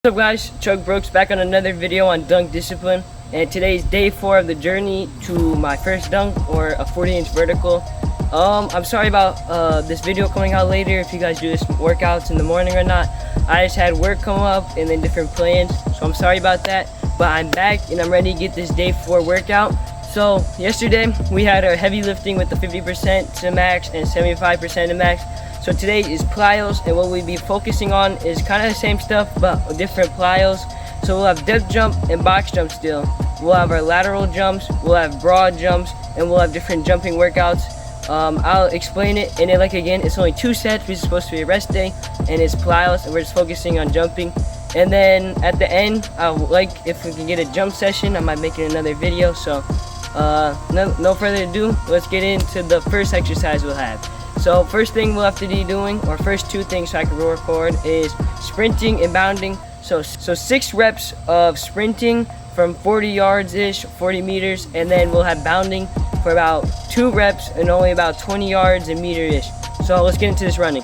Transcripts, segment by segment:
What's up guys, Chuck Brooks back on another video on dunk discipline, and today's day 4 of the journey to my first dunk, or a 40-inch vertical. I'm sorry about this video coming out later if you guys do this workouts in the morning or not. I just had work come up and then different plans, so I'm sorry about that, but I'm back and I'm ready to get this day 4 workout. So yesterday we had our heavy lifting with the 50% to max and 75% to max. So today is plyos, and what we'll be focusing on is kind of the same stuff but different plyos. So we'll have depth jump and box jump still. We'll have our lateral jumps, we'll have broad jumps, and we'll have different jumping workouts. I'll explain it, and then like again, it's only 2 sets, which is supposed to be a rest day, and it's plyos, and we're just focusing on jumping. And then at the end, if we can get a jump session, I might make it another video. So no further ado, let's get into the first exercise we'll have. So first thing we'll have to be doing, or first 2 things so I can record, is sprinting and bounding. So 6 reps of sprinting from 40 yards-ish, 40 meters, and then we'll have bounding for about 2 reps and only about 20 yards a meter-ish. So let's get into this running.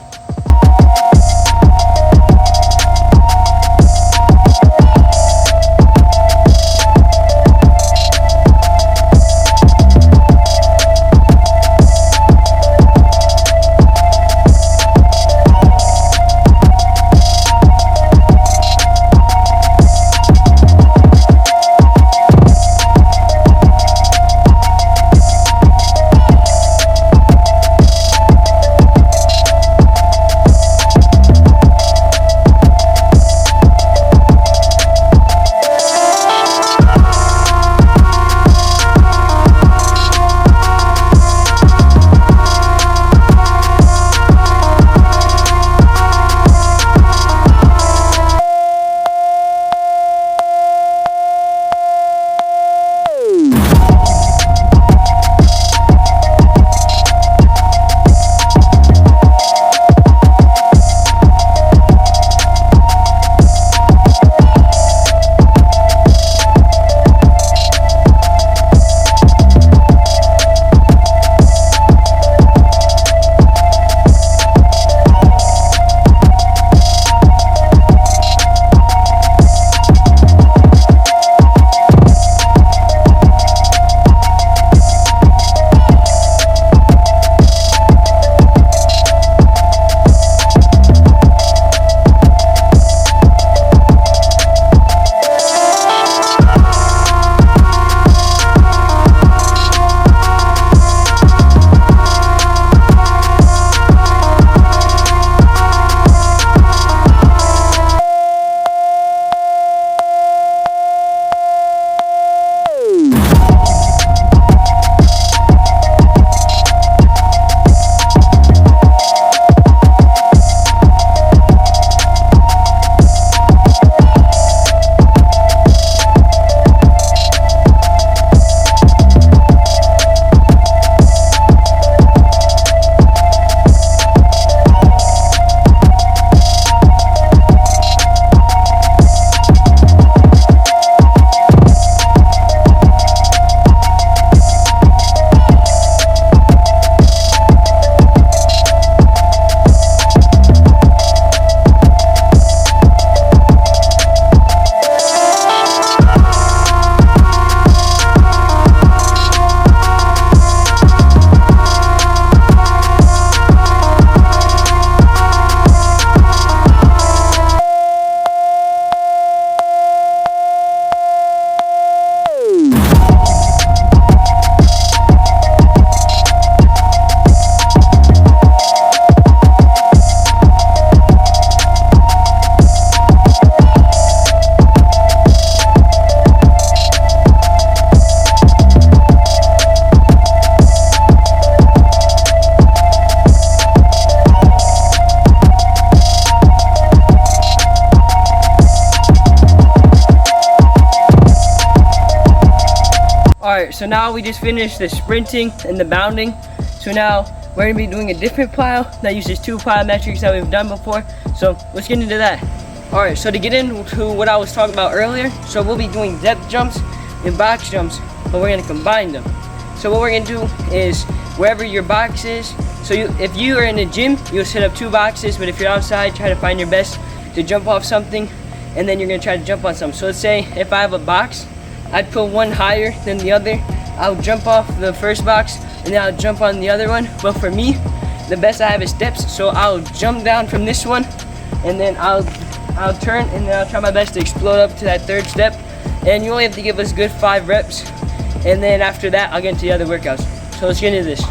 Alright, so now we just finished the sprinting and the bounding. So now we're going to be doing a different plyo that uses 2 plyometrics that we've done before. So let's get into that. Alright, so to get into what I was talking about earlier, so we'll be doing depth jumps and box jumps, but we're going to combine them. So what we're going to do is wherever your box is, so if you are in a gym, you'll set up 2 boxes, but if you're outside, try to find your best to jump off something. and then you're gonna try to jump on some. So let's say if I have a box, I'd put one higher than the other. I'll jump off the first box and then I'll jump on the other one. But for me, the best I have is steps. So I'll jump down from this one and then I'll turn and then I'll try my best to explode up to that third step. And you only have to give us good 5 reps. And then after that, I'll get into the other workouts. So let's get into this.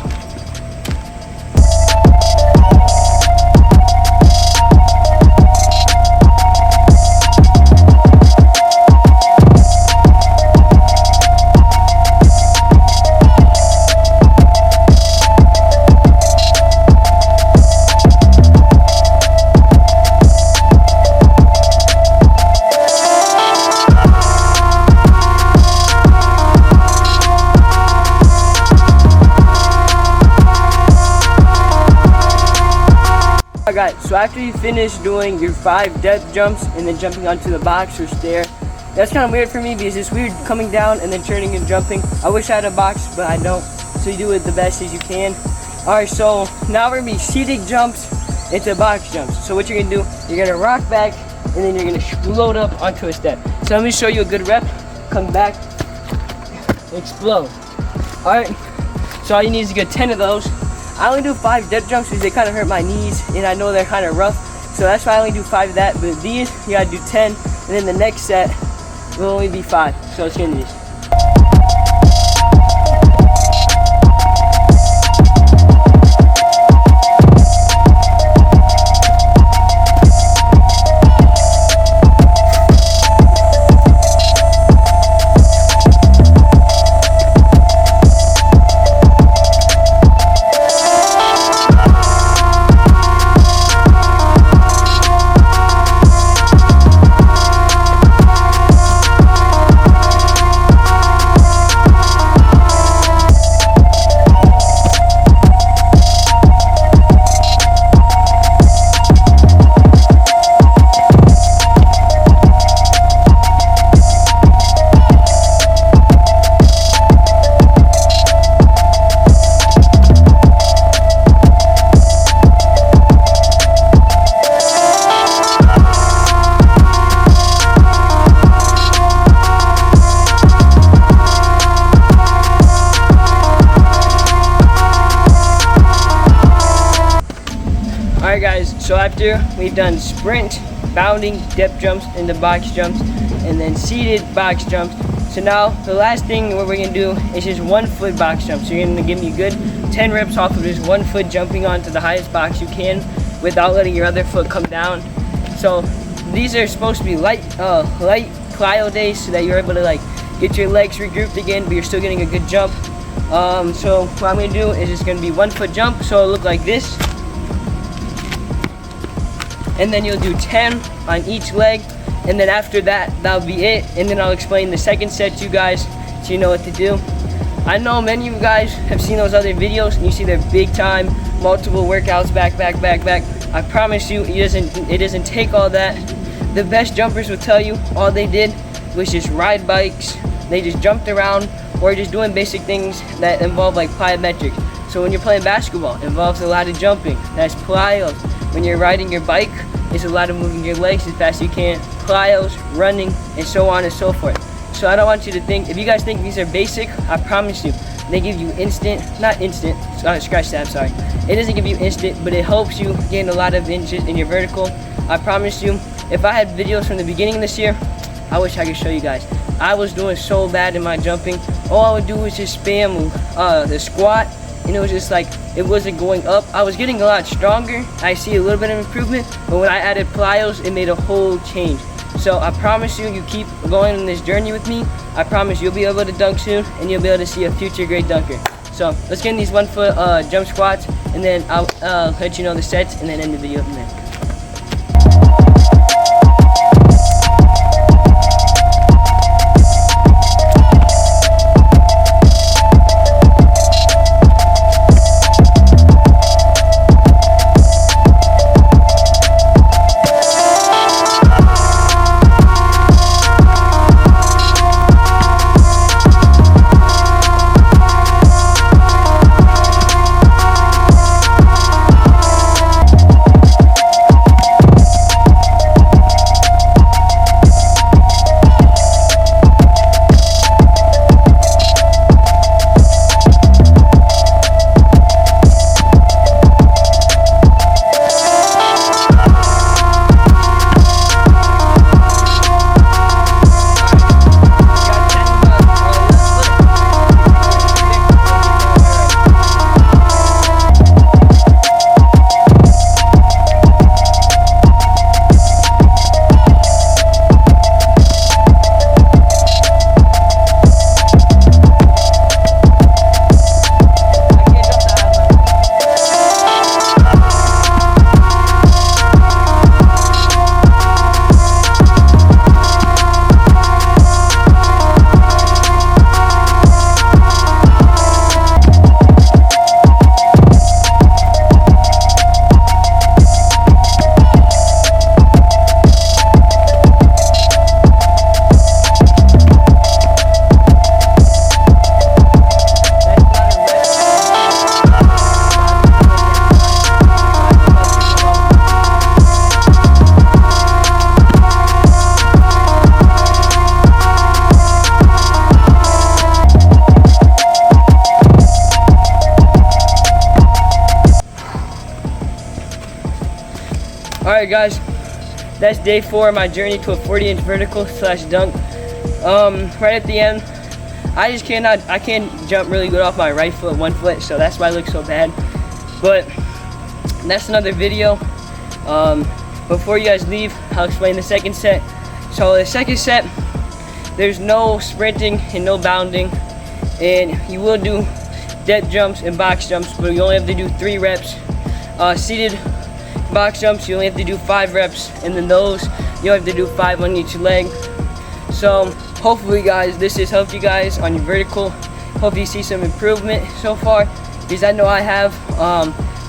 Alright, so after you finish doing your 5 depth jumps and then jumping onto the box or stair, that's kind of weird for me because it's weird coming down and then turning and jumping. I wish I had a box, but I don't. So you do it the best as you can. Alright, so now we're going to be seated jumps into box jumps. So what you're going to do, you're going to rock back and then you're going to explode up onto a step. So let me show you a good rep. Come back, explode. Alright, so all you need is to get 10 of those. I only do 5 depth jumps because they kind of hurt my knees and I know they're kind of rough. So that's why I only do 5 of that. But these, you gotta do 10. And then the next set will only be 5. So let's get into these. Alright guys, so after we've done sprint, bounding, depth jumps, into box jumps, and then seated box jumps. So now the last thing what we're going to do is just 1 foot box jump. So you're going to give me good 10 reps off of just 1 foot jumping onto the highest box you can without letting your other foot come down. So these are supposed to be light plyo days so that you're able to like get your legs regrouped again, but you're still getting a good jump. So what I'm going to do is just going to be 1 foot jump, so it'll look like this. And then you'll do 10 on each leg, and then after that, that'll be it. And then I'll explain the second set to you guys so you know what to do. I know many of you guys have seen those other videos and you see they're big time, multiple workouts, back. I promise you, it doesn't take all that. The best jumpers will tell you all they did was just ride bikes. They just jumped around or just doing basic things that involve like plyometrics. So when you're playing basketball, it involves a lot of jumping. That's plyos. When you're riding your bike, it's a lot of moving your legs as fast as you can. Plyos, running, and so on and so forth. So I don't want you to think, if you guys think these are basic, I promise you, they give you scratch that, I'm sorry. It doesn't give you instant, but it helps you gain a lot of inches in your vertical. I promise you, if I had videos from the beginning of this year, I wish I could show you guys. I was doing so bad in my jumping. All I would do was just spam the squat, and it was just like, it wasn't going up. I was getting a lot stronger. I see a little bit of improvement, but when I added plyos, it made a whole change. So I promise you, you keep going on this journey with me. I promise you'll be able to dunk soon, and you'll be able to see a future great dunker. So let's get in these 1 foot jump squats, and then I'll let you know the sets, and then end the video from there. Alright guys, that's day 4 of my journey to a 40-inch vertical slash dunk. Right at the end, I can't jump really good off my right foot, one foot, so that's why I look so bad. But that's another video. Before you guys leave, I'll explain the second set. So the second set, there's no sprinting and no bounding, and you will do depth jumps and box jumps, but you only have to do 3 reps. Seated box jumps, you only have to do 5 reps, and then those, you have to do 5 on each leg. So hopefully guys, this has helped you guys on your vertical. Hope you see some improvement so far, because I know I have.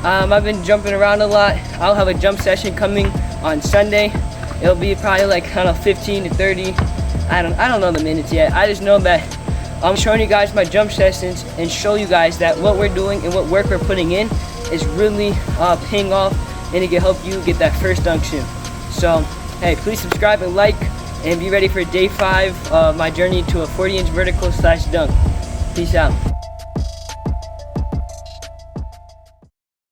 I've been jumping around a lot. I'll have a jump session coming on Sunday. It'll be probably like, I don't know, 15 to 30. I don't know the minutes yet. I just know that I'm showing you guys my jump sessions and show you guys that what we're doing and what work we're putting in is really paying off, and it can help you get that first dunk soon. So hey, please subscribe and like, and be ready for day 5 of my journey to a 40-inch vertical slash dunk. Peace out.